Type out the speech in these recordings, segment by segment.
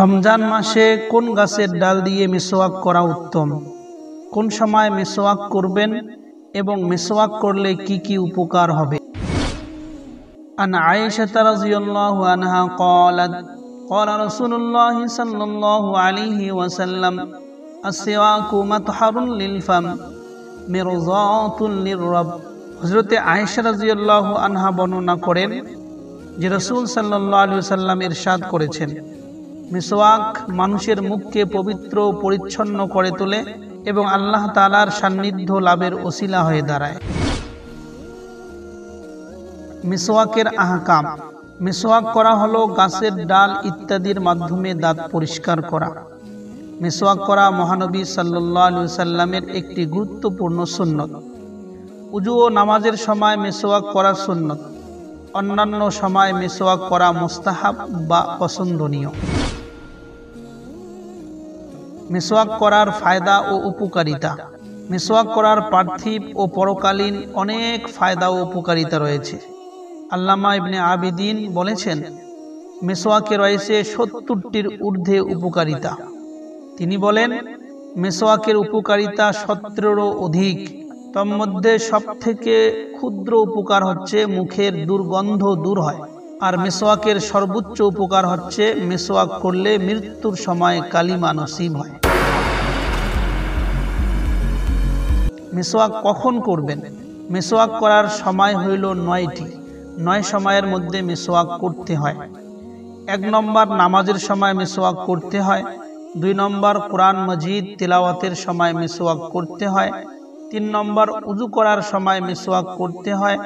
রমজান মাসে কোন গাছের ডাল দিয়ে মিসওয়াক করা উত্তম, কোন সময় মিসওয়াক করবেন এবং মিসওয়াক করলে কি কি উপকার হবে। আন আয়েশা রাদিয়াল্লাহু আনহা قالت قال رسول الله صلى الله عليه وسلم السواك مطهر للفم مرضاة للرب। হযরত আয়েশা রাদিয়াল্লাহু আনহা বর্ণনা করেন যে রাসূল সাল্লাল্লাহু আলাইহি ওয়াসাল্লাম ইরশাদ করেছেন, মিসওয়াক মানুষের মুখকে পবিত্র ও পরিচ্ছন্ন করে তোলে এবং আল্লাহ তাআলার সান্নিধ্য লাভের ওসিলা হয়ে দাঁড়ায়। মিসওয়াকের আহকাম। মিসওয়াক করা হলো গাছের ডাল ইত্যাদির মাধ্যমে দাঁত পরিষ্কার করা। মিসওয়াক করা মহানবী সাল্লাল্লাহু আলাইহি ওয়াসাল্লামের একটি গুরুত্বপূর্ণ সুন্নত। উযু ও নামাজের সময় মিসওয়াক করা সুন্নত, অন্যান্য সময় মিসওয়াক করা মুস্তাহাব বা পছন্দনীয়। মিসওয়াক করার ফায়দা ও উপকারিতা। মিসওয়াক করার পার্থিব ও পরকালীন অনেক ফায়দা ও উপকারিতা রয়েছে। আল্লামা ইবনে আবিদিন বলেছেন, মিসওয়াকে রয়েছে ৭০টির ঊর্ধ্বে উপকারিতা। তিনি বলেন, মিসওয়াকের উপকারিতা ১৭রও অধিক। তন্মধ্যে সবথেকে ক্ষুদ্র উপকার হচ্ছে মুখের দুর্গন্ধ দূর হয়, আর মিসওয়াকের সর্বোচ্চ উপকার হচ্ছে মিসওয়াক করলে মৃত্যুর সময় কালিমা নসিব হয়। মিসওয়াক কখন করবেন? মিসওয়াক করার সময় হইল ৯টি। ৯ সময়ের মধ্যে মিসওয়াক করতে হয়। ১ নম্বর নামাজের সময় মিসওয়াক করতে হয়। ২ নম্বর কোরআন মাজিদ তিলাওয়াতের সময় মিসওয়াক করতে হয়। ৩ নম্বর উযু করার সময় মিসওয়াক করতে হয়।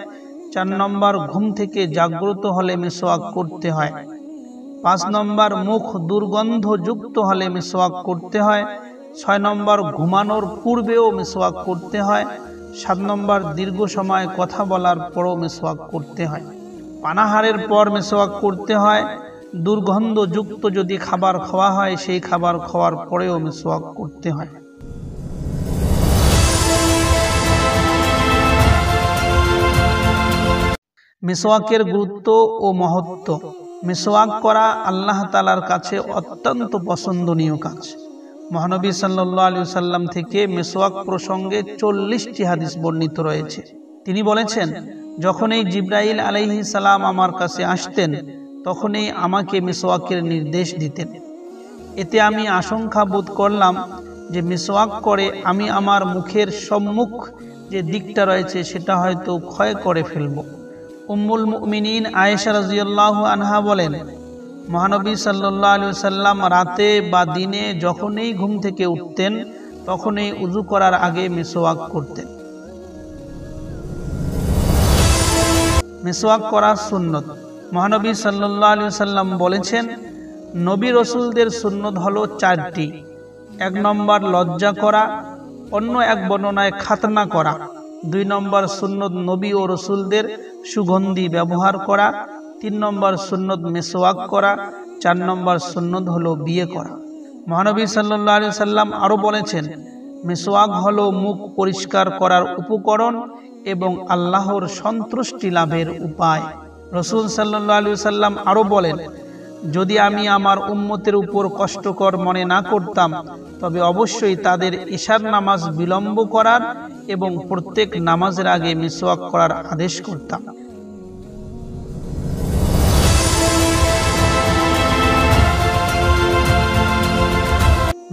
৪ নম্বর ঘুম থেকে জাগ্রত হলে মিসওয়াক করতে হয়। ৫ নম্বর মুখ দুর্গন্ধযুক্ত হলে মিসওয়াক করতে হয়। ৬ নম্বর ঘুমানোর পূর্বেও মিসওয়াক করতে হয়। ৭ নম্বর দীর্ঘ সময় কথা বলার পরও মিসওয়াক করতে হয়। পানাহারের পর মিসওয়াক করতে হয়। দুর্গন্ধযুক্ত যদি খাবার খাওয়া হয় সেই খাবার খাওয়ার পরেও মিসওয়াক করতে হয়। মিসওয়াকের গুরুত্ব ও মহত্ব। মিসওয়াক করা আল্লাহ তাআলার কাছে অত্যন্ত পছন্দনীয় কাজ। মহানবী সাল্লাল্লাহু আলাইহি ওয়াসাল্লাম থেকে মিসওয়াক প্রসঙ্গে ৪০টি হাদিস বর্ণিত রয়েছে। তিনি বলেছেন, যখনই জিবরাইল আলাইহিস সালাম আমার কাছে আসতেন তখনই আমাকে মিসওয়াকের নির্দেশ দিতেন। এতে আমি আশঙ্কা বোধ করলাম যে মিসওয়াক করে আমি আমার মুখের সম্মুখ যে দিকটা রয়েছে সেটা হয়তো ক্ষয় করে ফেলব। উম্মুল মুমিনিন আয়েশা রাদিয়াল্লাহু আনহা বলেন, মহানবী সাল্লাল্লাহু আলাইহি ওয়াসাল্লাম রাতে বা দিনে যখনই ঘুম থেকে উঠতেন তখনই উযু করার আগে মিসওয়াক করতেন। মিসওয়াক করা সুন্নত। মহানবী সাল্লাল্লাহু আলাইহি ওয়াসাল্লাম বলেছেন, নবী রাসূলদের সুন্নত হলো ৪টি। ১ নম্বর লজ্জা করা, অন্য এক বর্ণনায় খাতনা করা। ২ নম্বর সুন্নত নবী ও রাসূলদের সুগন্ধি ব্যবহার করা। ৩ নম্বর সুন্নত মিসওয়াক করা। ৪ নম্বর সুন্নত হলো বিয়ে করা। মহানবী সাল্লাল্লাহু আলাইহি ওয়াসাল্লাম আরো বলেছেন, মিসওয়াক হলো মুখ পরিষ্কার করার উপকরণ এবং আল্লাহর সন্তুষ্টি লাভের উপায়। রাসূল সাল্লাল্লাহু আলাইহি ওয়াসাল্লাম আরো বলেন, যদি আমি আমার উম্মতের উপর কষ্টকর মনে না করতাম তবে অবশ্যই তাদের ইশার নামাজ বিলম্ব করার এবং প্রত্যেক নামাজের আগে মিসওয়াক করার আদেশ করতাম।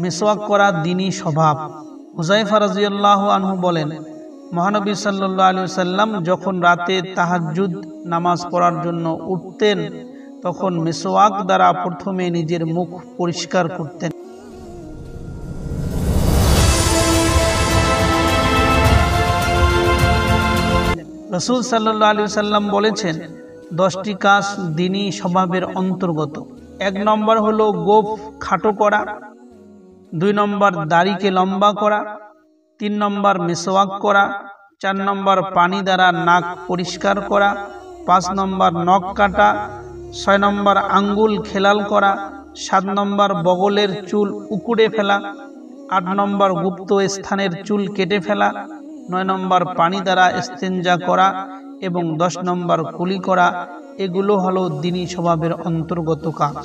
মিসওয়াক করা দ্বীনি স্বভাব। হুযায়ফা রাদিয়াল্লাহু আনহু বলেন, মহানবী সাল্লাল্লাহু আলাইহি ওয়াসাল্লাম যখন রাতে তাহাজ্জুদ নামাজ পড়ার জন্য উঠতেন তখন মিসওয়াক দ্বারা প্রথমে নিজের মুখ পরিষ্কার করতেন। রাসূল সাল্লাল্লাহু আলাইহি ওয়াসাল্লাম বলেছেন, 10টি কাজ দ্বীনি স্বভাবের অন্তর্গত। ১ নম্বর হলো গোঁফ খাটো করা। ২ নম্বর দাড়িকে লম্বা করা। ৩ নম্বর মিসওয়াক করা। ৪ নম্বর পানি দ্বারা নাক পরিষ্কার করা। ৫ নম্বর নখ কাটা। ৬ নম্বর আঙ্গুল খেলাল করা। ৭ নম্বর বগলের চুল উকুড়ে ফেলা। ৮ নম্বর গুপ্ত স্থানের চুল কেটে ফেলা। ৯ নম্বর পানি দ্বারা ইস্তেঞ্জা করা এবং 10 নম্বর কুলি করা। এগুলো হলো দ্বীনি স্বভাবের অন্তর্গত কাজ।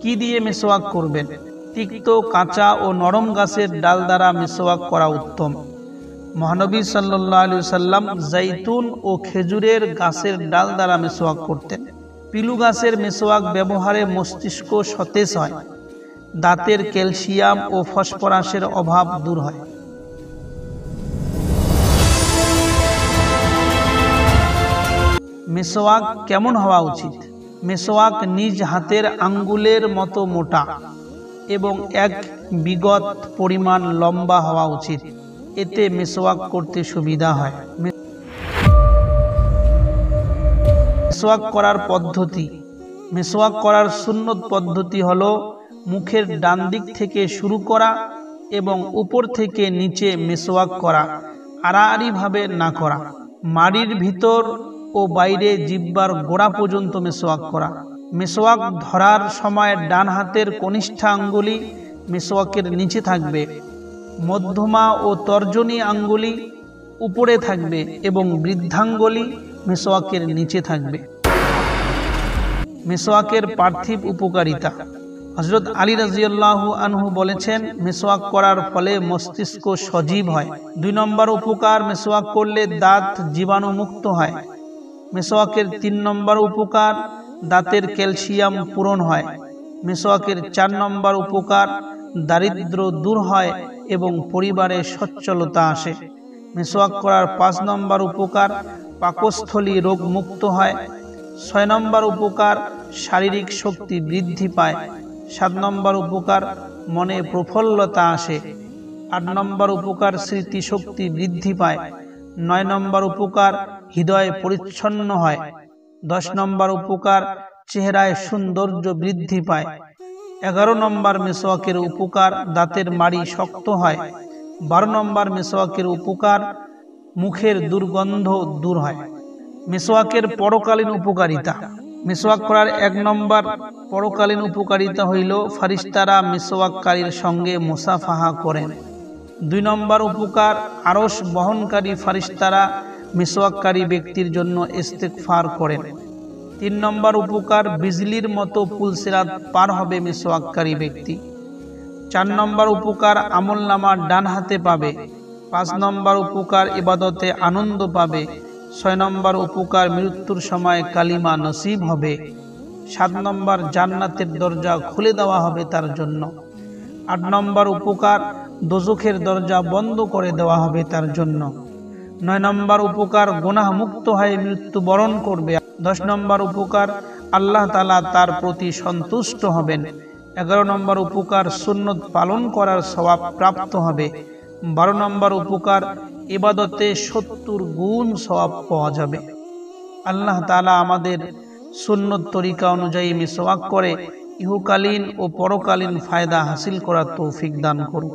কি দিয়ে মেসওয়াক করবেন? তিক্ত, কাঁচা ও নরম গাছের ডাল দ্বারা মেসওয়াক করা উত্তম। মহানবী সাল্লাল্লাহু আলাইহি সাল্লাম জাইতুন ও খেজুরের গাছের ডাল দ্বারা মেসওয়াক করতেন। পিলু গাছের মেসওয়াক ব্যবহারে মস্তিষ্ক সতেজ হয়, দাঁতের ক্যালসিয়াম ও ফসফরাসের অভাব দূর হয়। মেসওয়াক কেমন হওয়া উচিত? মেসওয়াক নিজ হাতের আঙ্গুলের মতো মোটা এবং এক বিগত পরিমাণ লম্বা হওয়া উচিত। এতে মেসওয়াক করতে সুবিধা হয়। মেসওয়াক করার পদ্ধতি। মেসওয়াক করার সুন্নত পদ্ধতি হলো মুখের ডান দিক থেকে শুরু করা এবং উপর থেকে নিচে মেসওয়াক করা, আড়াআড়িভাবে না করা। মাড়ির ভিতর ও বাইরে জিহ্বার গোড়া পর্যন্ত মেসওয়াক করা। মেসওয়াক ধরার সময় ডান হাতের কনিষ্ঠ আঙ্গুলি মেসওয়াকের নিচে থাকবে, মধ্যমা ও তর্জনী আঙ্গুলি উপরে থাকবে এবং বৃদ্ধাঙ্গুলি মেসওয়াকের নিচে থাকবে। মেসওয়াকের পার্থিব উপকারিতা। হযরত আলী রাদিয়াল্লাহু আনহু বলেছেন, মেসওয়াক করার ফলে মস্তিষ্ক সজীব হয়। 2 নম্বর উপকার, মেসওয়াক করলে দাঁত জীবাণুমুক্ত হয়। মেসওয়াকের 3 নম্বর উপকার, দাঁতের ক্যালসিয়াম পূরণ হয়। মেসওয়াকের 4 নম্বর উপকার, দারিদ্র্য দূর হয় এবং পরিবারে সচ্ছলতা আসে। মেসওয়াক করার 5 নম্বর উপকার, পাকস্থলী রোগ মুক্ত হয়। 6 নম্বর উপকার, শারীরিক শক্তি বৃদ্ধি পায়। 7 নম্বর উপকার, মনে প্রফুল্লতা আসে। 8 নম্বর উপকার, স্মৃতিশক্তি বৃদ্ধি পায়। 9 নম্বর উপকার, হৃদয় পরিচ্ছন্ন হয়। 10 নম্বর উপকার, চেহারায় সৌন্দর্য বৃদ্ধি পায়। 11 নম্বর মেসওয়াকের উপকার, দাঁতের মাড়ি শক্ত হয়। 12 নম্বর মেসওয়াকের উপকার, মুখের দুর্গন্ধ দূর হয়। মেসওয়াকের পরকালীন উপকারিতা। মেসওয়াক করার 1 নম্বর পরকালীন উপকারিতা হইল, ফারিস্তারা মেসওয়াককারীর সঙ্গে মুসাফাহা করেন। 2 নম্বর উপকার, আরশ বহনকারী ফারিস্তারা মেসওয়াককারী ব্যক্তির জন্য ইস্তেগফার করেন। 3 নম্বর উপকার, বিজলির মতো পুলসিরাত পার হবে মেসওয়াককারী ব্যক্তি। 4 নম্বর উপকার, আমলনামা ডান হাতে পাবে। 5 নম্বর উপকার, ইবাদতে আনন্দ পাবে। 6 নম্বর উপকার, মৃত্যুর সময় কালিমা নসিব হবে। 7 নম্বর, জান্নাতের দরজা খুলে দেওয়া হবে তার জন্য। 8 নম্বর উপকার, দোজখের দরজা বন্ধ করে দেওয়া হবে তার জন্য। 9 নম্বর উপকার, গুনাহ মুক্ত হয়ে মৃত্যুবরণ করবে। 10 নম্বর উপকার, আল্লাহ তাআলা তার প্রতি সন্তুষ্ট হবেন। 11 নম্বর উপকার, সুন্নত পালন করার সওয়াব প্রাপ্ত হবে। 12 নম্বর উপকার, ইবাদতে 70 গুণ সওয়াব পাওয়া যাবে। আল্লাহ তাআলা আমাদের সুন্নত তরিকা অনুযায়ী মেসওয়াক করে ইহকালীন ও পরকালীন ফায়দা হাসিল করার তৌফিক দান করুন।